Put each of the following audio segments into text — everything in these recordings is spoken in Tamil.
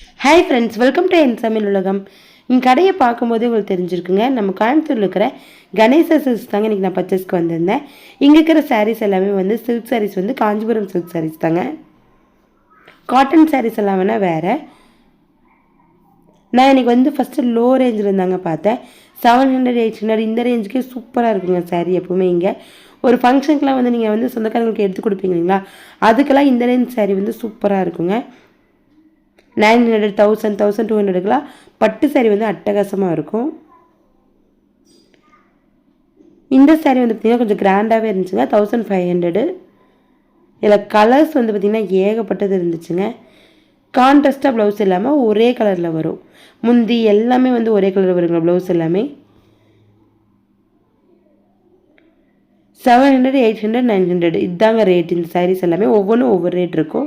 ஹாய் ஃப்ரெண்ட்ஸ், வெல்கம் டு என் சமையல் உலகம். இங்கே கடையை பார்க்கும்போதே உங்களுக்கு தெரிஞ்சிருக்குங்க, நம்ம கோயம்புத்தூரில் இருக்கிற கணேசா சில்க்ஸ் தாங்க இன்றைக்கி நான் பர்ச்சேஸ்க்கு வந்திருந்தேன். இங்கே இருக்கிற சாரீஸ் எல்லாமே வந்து சில்க் சாரீஸ் வந்து காஞ்சிபுரம் சில்க் சாரீஸ் தாங்க. காட்டன் சாரீஸ் எல்லாம் வேணால் வேறு. நான் இன்றைக்கி வந்து ஃபஸ்ட்டு லோ ரேஞ்சில் இருந்தாங்க பார்த்தேன். 700 800 இந்த ரேஞ்சுக்கே சூப்பராக இருக்குங்க சாரீ. எப்போவுமே இங்கே ஒரு ஃபங்க்ஷனுக்குலாம் வந்து நீங்கள் வந்து சொந்தக்காரங்களுக்கு எடுத்து கொடுப்பீங்க இல்லைங்களா, அதுக்கெல்லாம் இந்த ரேஞ்ச் சாரீ வந்து சூப்பராக இருக்குங்க. 900 1000 1200க்குலாம் பட்டு சாரீ வந்து அட்டகாசமாக இருக்கும். இந்த சாரீ வந்து பார்த்திங்கன்னா கொஞ்சம் கிராண்டாகவே இருந்துச்சுங்க. 1500. இதில் கலர்ஸ் வந்து பார்த்திங்கன்னா ஏகப்பட்டது இருந்துச்சுங்க. கான்ட்ராஸ்டாக ப்ளவுஸ் இல்லாமல் ஒரே கலரில் வரும். முந்தி எல்லாமே வந்து ஒரே கலர் வருங்க ப்ளவுஸ் எல்லாமே. 700 800 900 இதுதாங்க ரேட். இந்த சாரீஸ் எல்லாமே ஒவ்வொன்றும் ஒவ்வொரு ரேட் இருக்கும்.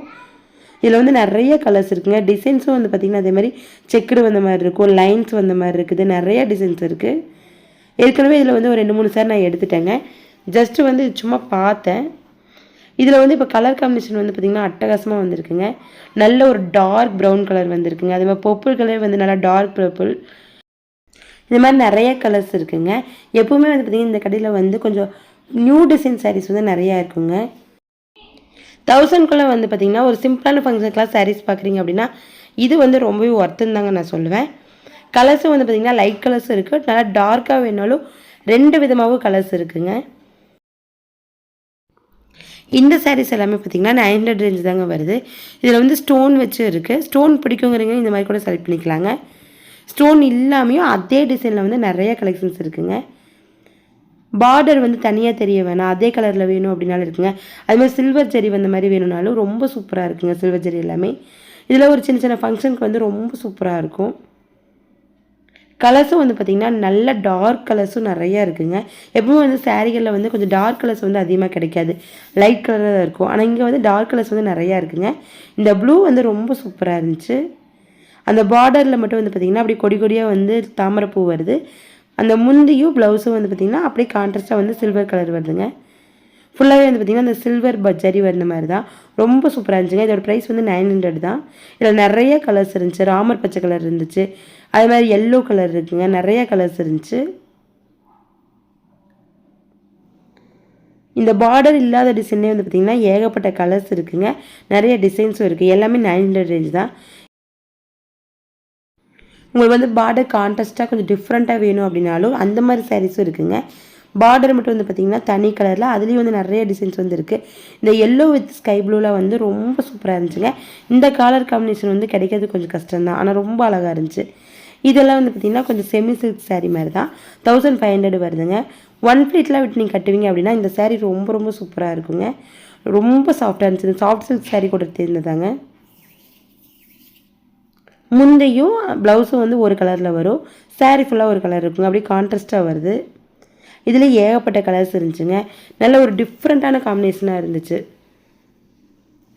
இதில் வந்து நிறைய கலர்ஸ் இருக்குங்க. டிசைன்ஸும் வந்து பார்த்திங்கன்னா அதே மாதிரி செக்குடு வந்த மாதிரி இருக்கும், லைன்ஸ் வந்த மாதிரி இருக்குது, நிறைய டிசைன்ஸ் இருக்குது. ஏற்கனவே இதில் வந்து ஒரு 2-3 சாரி நான் எடுத்துட்டேங்க. ஜஸ்ட்டு வந்து சும்மா பார்த்தேன். இதில் வந்து இப்போ கலர் காம்பினேஷன் வந்து பார்த்திங்கன்னா அட்டகாசமாக வந்திருக்குங்க. நல்ல ஒரு டார்க் ப்ரௌன் கலர் வந்திருக்குங்க. அதே மாதிரி பர்பிள் கலர் வந்து நல்லா டார்க் பர்பிள், இந்த மாதிரி நிறைய கலர்ஸ் இருக்குங்க. எப்போவுமே வந்து பார்த்திங்கன்னா இந்த கடையில் வந்து கொஞ்சம் நியூ டிசைன் சாரீஸ் வந்து நிறையா இருக்குங்க. 1000க்குள்ளே வந்து பார்த்திங்கன்னா ஒரு சிம்பிளான ஃபங்க்ஷனுக்குலாம் சாரீஸ் பார்க்குறீங்க அப்படின்னா இது வந்து ரொம்பவே ஒர்த்துன்னு தாங்க நான் சொல்லுவேன். கலர்ஸும் வந்து பார்த்திங்கன்னா லைட் கலர்ஸும் இருக்குது, நல்லா டார்க்காக வேணாலும் 2 விதமாகவும் கலர்ஸ் இருக்குங்க. இந்த சாரீஸ் எல்லாமே பார்த்திங்கன்னா 900 ரேஞ்ச் தாங்க வருது. இதில் வந்து ஸ்டோன் வச்சு இருக்குது. ஸ்டோன் பிடிக்குங்கிறீங்க இந்த மாதிரி கூட செலக்ட் பண்ணிக்கலாங்க. ஸ்டோன் இல்லாமையும் அதே டிசைனில் வந்து நிறைய கலெக்ஷன்ஸ் இருக்குங்க. பார்டர் வந்து தனியாக தெரிய வேணாம், அதே கலரில் வேணும் அப்படின்னாலும் இருக்குங்க. அதுமாதிரி சில்வர் ஜெரி வந்த மாதிரி வேணும்னாலும் ரொம்ப சூப்பராக இருக்குங்க சில்வர் ஜெரி எல்லாமே. இதில் ஒரு சின்ன சின்ன ஃபங்க்ஷனுக்கு வந்து ரொம்ப சூப்பராக இருக்கும். கலர்ஸும் வந்து பார்த்திங்கன்னா நல்ல டார்க் கலர்ஸும் நிறையா இருக்குங்க. எப்பவுமே வந்து சாரீகளில் வந்து கொஞ்சம் டார்க் கலர்ஸ் வந்து அதிகமாக கிடைக்காது, லைட் கலராக தான் இருக்கும். ஆனால் இங்கே வந்து டார்க் கலர்ஸ் வந்து நிறையா இருக்குங்க. இந்த ப்ளூ வந்து ரொம்ப சூப்பராக இருந்துச்சு. அந்த பார்டரில் மட்டும் வந்து பார்த்திங்கன்னா அப்படி கொடி கொடியாக வந்து தாமரைப்பூ வருது. அந்த முந்தியும் ப்ளவுஸும் வந்து பார்த்திங்கன்னா அப்படியே கான்ட்ராஸ்ட்டாக வந்து சில்வர் கலர் வருதுங்க. ஃபுல்லாகவே வந்து பார்த்திங்கன்னா அந்த சில்வர் ஜரி வந்த மாதிரி தான் ரொம்ப சூப்பராக இருந்துச்சுங்க. இதோட ப்ரைஸ் வந்து 900 தான். இதில் நிறைய கலர்ஸ் இருந்துச்சு. ராமர் பச்சை கலர் இருந்துச்சு, அதே மாதிரி எல்லோ கலர் இருக்குங்க, நிறைய கலர்ஸ் இருந்துச்சு. இந்த பார்டர் இல்லாத டிசைனே வந்து பார்த்திங்கன்னா ஏகப்பட்ட கலர்ஸ் இருக்குங்க, நிறைய டிசைன்ஸும் இருக்குது. எல்லாமே 900 ரேஞ்ச் தான். உங்களுக்கு வந்து பார்டர் கான்ட்ராஸ்ட்டாக கொஞ்சம் டிஃப்ரெண்ட்டாக வேணும் அப்படின்னாலும் அந்த மாதிரி சாரீஸும் இருக்குங்க. பார்டர் மட்டும் வந்து பார்த்திங்கன்னா தனி கலரில், அதுலேயும் வந்து நிறைய டிசைன்ஸ் வந்து இருக்குது. இந்த எல்லோ வித் ஸ்கை ப்ளூவில் வந்து ரொம்ப சூப்பராக இருந்துச்சுங்க. இந்த கலர் காம்பினேஷன் வந்து கிடைக்கிறது கொஞ்சம் கஷ்டம்தான், ஆனால் ரொம்ப அழகாக இருந்துச்சு. இதெல்லாம் வந்து பார்த்திங்கன்னா கொஞ்சம் செமி சில்க் சாரீ மாதிரி தான். 1500 வருதுங்க. 1 ப்ளீட்லாம் விட்டு நீங்கள் கட்டுவீங்க அப்படின்னா இந்த சாரீ ரொம்ப ரொம்ப சூப்பராக இருக்குங்க. ரொம்ப சாஃப்டாக இருந்துச்சு. சாஃப்ட் சில்க் சாரீ கூட தேர்ந்ததாங்க. முந்தையும் ப்ளவுஸும் வந்து ஒரு கலரில் வரும், சாரீ ஃபுல்லாக ஒரு கலர் இருக்குங்க, அப்படியே கான்ட்ராஸ்ட்டாக வருது. இதில் ஏகப்பட்ட கலர்ஸ் இருந்துச்சுங்க. நல்ல ஒரு டிஃப்ரெண்ட்டான காம்பினேஷனாக இருந்துச்சு.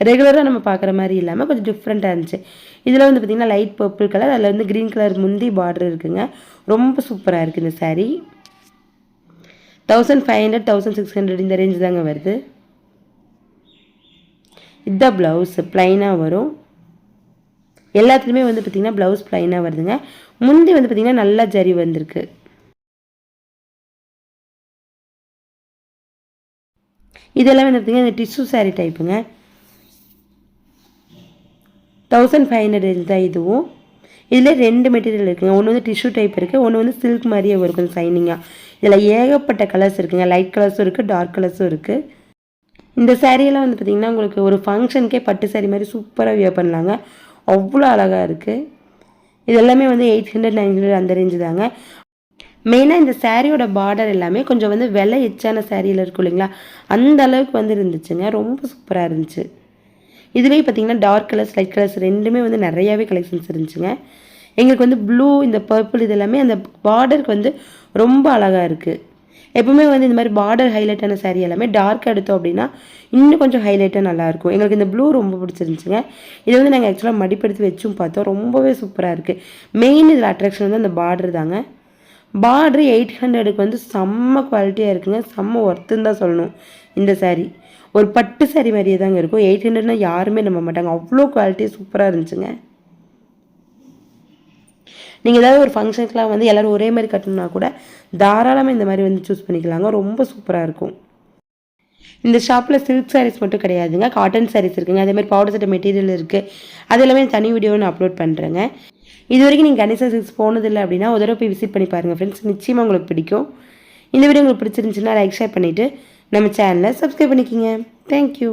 ரெகுலராக நம்ம பார்க்குற மாதிரி இல்லாமல் கொஞ்சம் டிஃப்ரெண்ட்டாக இருந்துச்சு. இதில் வந்து பார்த்திங்கன்னா லைட் பர்பிள் கலர், அதில் வந்து க்ரீன் கலர் முந்தி பார்டர் இருக்குங்க. ரொம்ப சூப்பராக இருக்குது இந்த சாரீ. 1500 1600 இந்த ரேஞ்சு தாங்க வருது. இதுதான் ப்ளவுஸ் ப்ளைனாக வரும். எல்லாத்துலேயுமே வந்து பார்த்திங்கன்னா ப்ளவுஸ் ப்ளைனாக வருதுங்க. முந்தி வந்து பார்த்திங்கன்னா நல்லா ஜரி வந்திருக்கு. இதெல்லாம் வந்து பார்த்திங்கன்னா இந்த டிஷ்யூ சாரீ டைப்புங்க. 1500 ரேஞ்ச் தான் இதுவும். இதில் 2 மெட்டீரியல் இருக்குங்க. ஒன்று வந்து டிஷ்யூ டைப் இருக்குது, ஒன்று வந்து சில்க் மாதிரியே வரும் கொஞ்சம் சைனிங்காக. இதில் ஏகப்பட்ட கலர்ஸ் இருக்குங்க. லைட் கலர்ஸும் இருக்குது, டார்க் கலர்ஸும் இருக்குது. இந்த சாரியெல்லாம் வந்து பார்த்திங்கன்னா உங்களுக்கு ஒரு ஃபங்க்ஷனுக்கே பட்டு சாரீ மாதிரி சூப்பராக வியர் பண்ணலாங்க. அவ்வளோ அழகாக இருக்குது. இது எல்லாமே வந்து 800 900 அந்த ரேஞ்சு தாங்க. மெயினாக இந்த சாரியோட பார்டர் எல்லாமே கொஞ்சம் வந்து விலை எச்சான சாரியில் இருக்கும் இல்லைங்களா, அந்த அளவுக்கு வந்து இருந்துச்சுங்க. ரொம்ப சூப்பராக இருந்துச்சு. இதுலேயே பார்த்திங்கன்னா டார்க் கலர்ஸ் லைட் கலர்ஸ் ரெண்டுமே வந்து நிறையாவே கலெக்ஷன்ஸ் இருந்துச்சுங்க. எங்களுக்கு வந்து ப்ளூ இந்த பர்பிள் இதெல்லாமே அந்த பார்டருக்கு வந்து ரொம்ப அழகாக இருக்குது. எப்பவுமே வந்து இந்த மாதிரி பார்டர் ஹைலைட்டான சாரீ எல்லாமே டார்க் எடுத்தோம் அப்படின்னா இன்னும் கொஞ்சம் ஹைலைட்டாக நல்லாயிருக்கும். எங்களுக்கு இந்த ப்ளூ ரொம்ப பிடிச்சிருந்துச்சுங்க. இதை வந்து நாங்கள் ஆக்சுவலாக மடிப்படுத்தி வச்சும் பார்த்தோம், ரொம்பவே சூப்பராக இருக்குது. மெயின் இதில் அட்ராக்ஷன் வந்து அந்த பார்டர் தாங்க. பார்டரு 800க்கு வந்து செம்ம குவாலிட்டியாக இருக்குங்க, செம்ம ஒர்த்துன்னு தான் சொல்லணும். இந்த சாரீ ஒரு பட்டு சாரீ மாதிரியே தாங்க இருக்கும். 800னா யாருமே நம்ப மாட்டாங்க, அவ்வளோ குவாலிட்டி சூப்பராக இருந்துச்சுங்க. நீங்கள் ஏதாவது ஒரு ஃபங்க்ஷனுக்குலாம் வந்து எல்லோரும் ஒரே மாதிரி கட்டணும்னா கூட தாராளமாக இந்த மாதிரி வந்து சூஸ் பண்ணிக்கலாங்க. ரொம்ப சூப்பராக இருக்கும். இந்த ஷாப்பில் சில்க் சாரீஸ் மட்டும் கிடையாதுங்க, காட்டன் சாரீஸ் இருக்குங்க. அதேமாதிரி பவுடர் சட்டை மெட்டீரியல் இருக்குது. அது எல்லாமே தனி வீடியோ நான் அப்லோட் பண்ணுறேங்க. இது வரைக்கும் நீங்கள் கணேசா சில்க்ஸ் போனதில்லை அப்படின்னா ஒரு தடவை போய் விசிட் பண்ணி பாருங்கள் ஃப்ரெண்ட்ஸ். நிச்சயமாக உங்களுக்கு பிடிக்கும். இந்த வீடியோ உங்களுக்கு பிடிச்சிருந்துச்சுன்னா லைக் ஷேர் பண்ணிவிட்டு நம்ம சேனலை சப்ஸ்கிரைப் பண்ணிக்கோங்க. தேங்க்யூ.